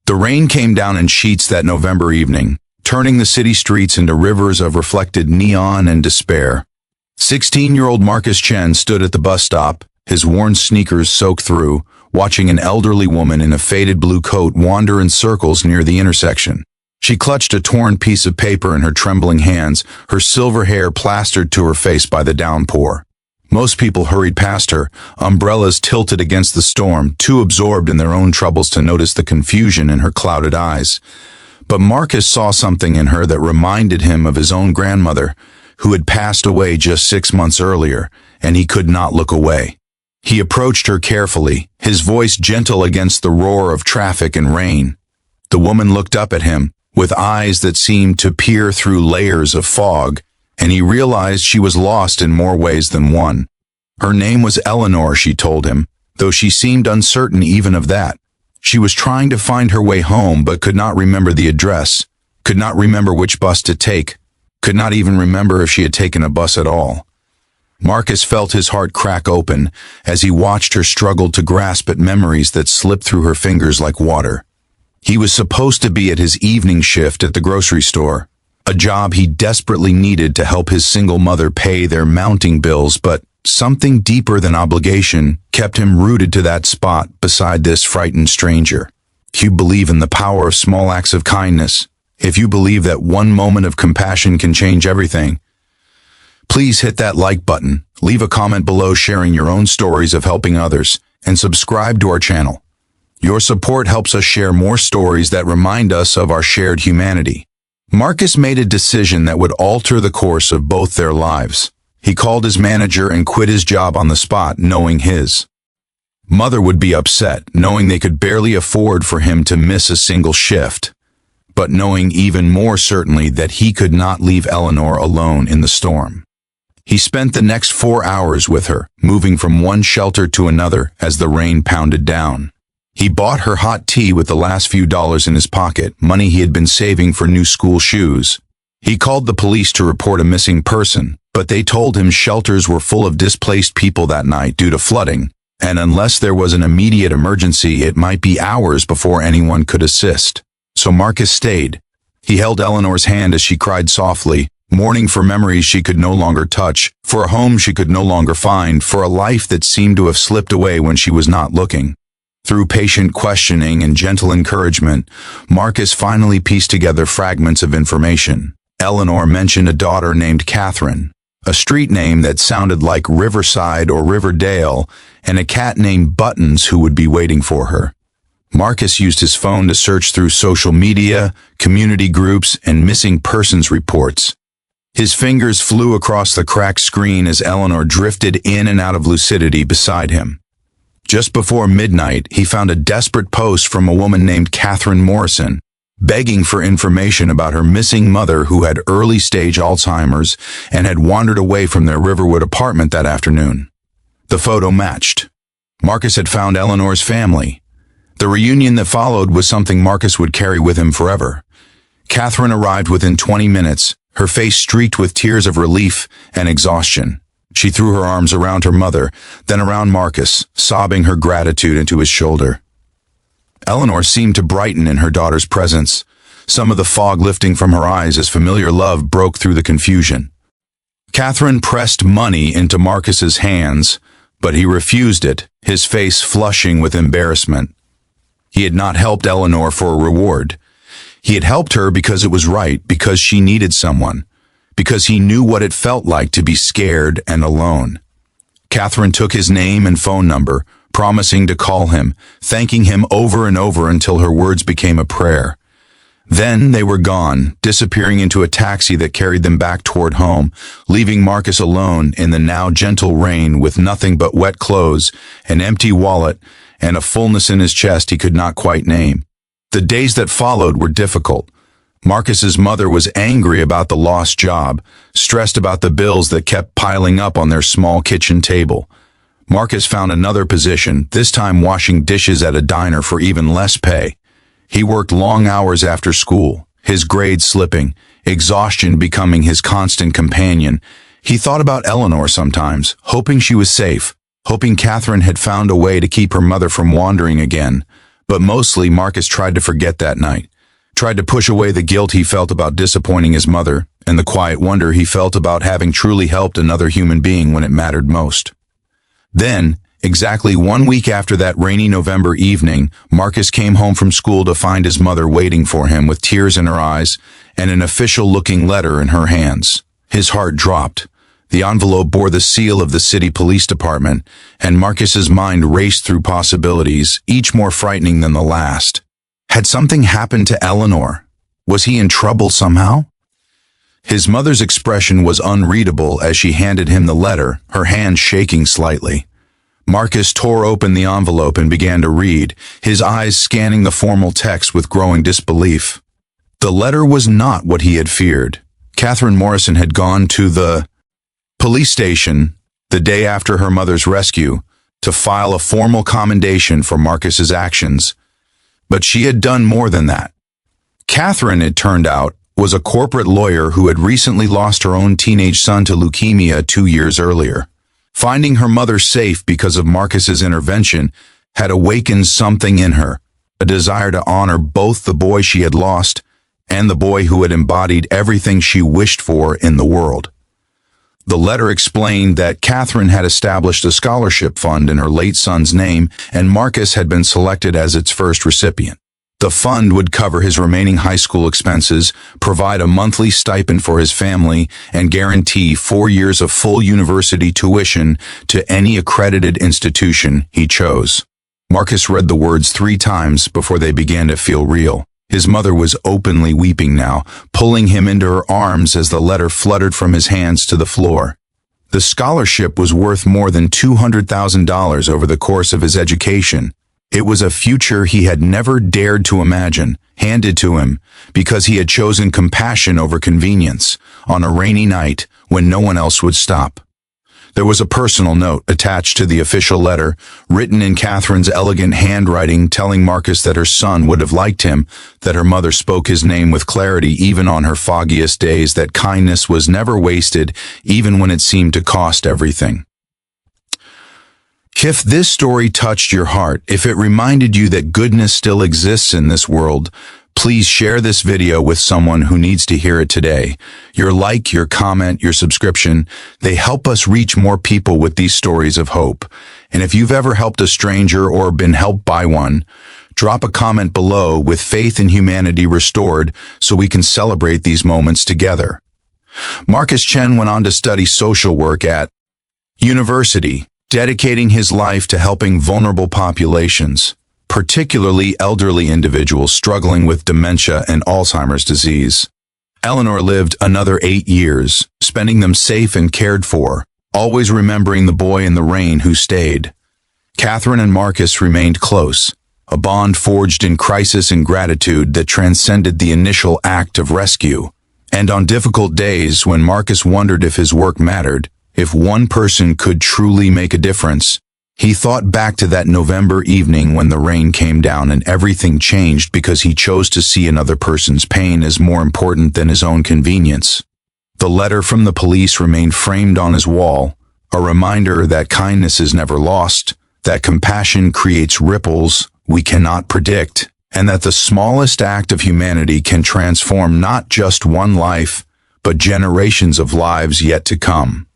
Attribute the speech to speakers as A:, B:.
A: The rain came down in sheets that November evening, turning the city streets into rivers of reflected neon and despair. 16-year-old Marcus Chen stood at the bus stop, his worn sneakers soaked through, watching an elderly woman in a faded blue coat wander in circles near the intersection. She clutched a torn piece of paper in her trembling hands, her silver hair plastered to her face by the downpour. Most people hurried past her, umbrellas tilted against the storm, too absorbed in their own troubles to notice the confusion in her clouded eyes. But Marcus saw something in her that reminded him of his own grandmother, who had passed away just 6 months earlier, and he could not look away. He approached her carefully, his voice gentle against the roar of traffic and rain. The woman looked up at him, with eyes that seemed to peer through layers of fog, and he realized she was lost in more ways than one. Her name was Eleanor, she told him, though she seemed uncertain even of that. She was trying to find her way home but could not remember the address, could not remember which bus to take, could not even remember if she had taken a bus at all. Marcus felt his heart crack open as he watched her struggle to grasp at memories that slipped through her fingers like water. He was supposed to be at his evening shift at the grocery store, a job he desperately needed to help his single mother pay their mounting bills, but something deeper than obligation kept him rooted to that spot beside this frightened stranger. If you believe in the power of small acts of kindness, if you believe that one moment of compassion can change everything, please hit that like button, leave a comment below sharing your own stories of helping others, and subscribe to our channel. Your support helps us share more stories that remind us of our shared humanity. Marcus made a decision that would alter the course of both their lives. He called his manager and quit his job on the spot, knowing his mother would be upset, knowing they could barely afford for him to miss a single shift, but knowing even more certainly that he could not leave Eleanor alone in the storm. He spent the next 4 hours with her, moving from one shelter to another as the rain pounded down. He bought her hot tea with the last few dollars in his pocket, money he had been saving for new school shoes. He called the police to report a missing person, but they told him shelters were full of displaced people that night due to flooding, and unless there was an immediate emergency, it might be hours before anyone could assist. So Marcus stayed. He held Eleanor's hand as she cried softly, mourning for memories she could no longer touch, for a home she could no longer find, for a life that seemed to have slipped away when she was not looking. Through patient questioning and gentle encouragement, Marcus finally pieced together fragments of information. Eleanor mentioned a daughter named Catherine, a street name that sounded like Riverside or Riverdale, and a cat named Buttons who would be waiting for her. Marcus used his phone to search through social media, community groups, and missing persons reports. His fingers flew across the cracked screen as Eleanor drifted in and out of lucidity beside him. Just before midnight, he found a desperate post from a woman named Catherine Morrison, begging for information about her missing mother who had early-stage Alzheimer's and had wandered away from their Riverwood apartment that afternoon. The photo matched. Marcus had found Eleanor's family. The reunion that followed was something Marcus would carry with him forever. Catherine arrived within 20 minutes, her face streaked with tears of relief and exhaustion. She threw her arms around her mother, then around Marcus, sobbing her gratitude into his shoulder. Eleanor seemed to brighten in her daughter's presence, some of the fog lifting from her eyes as familiar love broke through the confusion. Catherine pressed money into Marcus's hands, but he refused it, his face flushing with embarrassment. He had not helped Eleanor for a reward. He had helped her because it was right, because she needed someone, because he knew what it felt like to be scared and alone. Catherine took his name and phone number, promising to call him, thanking him over and over until her words became a prayer. Then they were gone, disappearing into a taxi that carried them back toward home, leaving Marcus alone in the now gentle rain with nothing but wet clothes, an empty wallet, and a fullness in his chest he could not quite name. The days that followed were difficult. Marcus's mother was angry about the lost job, stressed about the bills that kept piling up on their small kitchen table. Marcus found another position, this time washing dishes at a diner for even less pay. He worked long hours after school, his grades slipping, exhaustion becoming his constant companion. He thought about Eleanor sometimes, hoping she was safe, hoping Catherine had found a way to keep her mother from wandering again. But mostly, Marcus tried to forget that night, tried to push away the guilt he felt about disappointing his mother, and the quiet wonder he felt about having truly helped another human being when it mattered most. Then, exactly 1 week after that rainy November evening, Marcus came home from school to find his mother waiting for him with tears in her eyes and an official-looking letter in her hands. His heart dropped. The envelope bore the seal of the city police department, and Marcus's mind raced through possibilities, each more frightening than the last. Had something happened to Eleanor? Was he in trouble somehow? His mother's expression was unreadable as she handed him the letter, her hand shaking slightly. Marcus tore open the envelope and began to read, his eyes scanning the formal text with growing disbelief. The letter was not what he had feared. Catherine Morrison had gone to the police station the day after her mother's rescue to file a formal commendation for Marcus's actions. But she had done more than that. Catherine, it turned out, was a corporate lawyer who had recently lost her own teenage son to leukemia 2 years earlier. Finding her mother safe because of Marcus's intervention had awakened something in her, a desire to honor both the boy she had lost and the boy who had embodied everything she wished for in the world. The letter explained that Catherine had established a scholarship fund in her late son's name, and Marcus had been selected as its first recipient. The fund would cover his remaining high school expenses, provide a monthly stipend for his family, and guarantee 4 years of full university tuition to any accredited institution he chose. Marcus read the words 3 times before they began to feel real. His mother was openly weeping now, pulling him into her arms as the letter fluttered from his hands to the floor. The scholarship was worth more than $200,000 over the course of his education. It was a future he had never dared to imagine, handed to him because he had chosen compassion over convenience on a rainy night when no one else would stop. There was a personal note attached to the official letter, written in Catherine's elegant handwriting, telling Marcus that her son would have liked him, that her mother spoke his name with clarity even on her foggiest days, that kindness was never wasted even when it seemed to cost everything. If this story touched your heart, if it reminded you that goodness still exists in this world, please share this video with someone who needs to hear it today. Your like, your comment, your subscription, they help us reach more people with these stories of hope. And if you've ever helped a stranger or been helped by one, drop a comment below with faith in humanity restored so we can celebrate these moments together. Marcus Chen went on to study social work at university, dedicating his life to helping vulnerable populations, particularly elderly individuals struggling with dementia and Alzheimer's disease. Eleanor lived another 8 years, spending them safe and cared for, always remembering the boy in the rain who stayed. Catherine and Marcus remained close, a bond forged in crisis and gratitude that transcended the initial act of rescue. And on difficult days when Marcus wondered if his work mattered, if one person could truly make a difference, he thought back to that November evening when the rain came down and everything changed because he chose to see another person's pain as more important than his own convenience. The letter from the police remained framed on his wall, a reminder that kindness is never lost, that compassion creates ripples we cannot predict, and that the smallest act of humanity can transform not just one life, but generations of lives yet to come.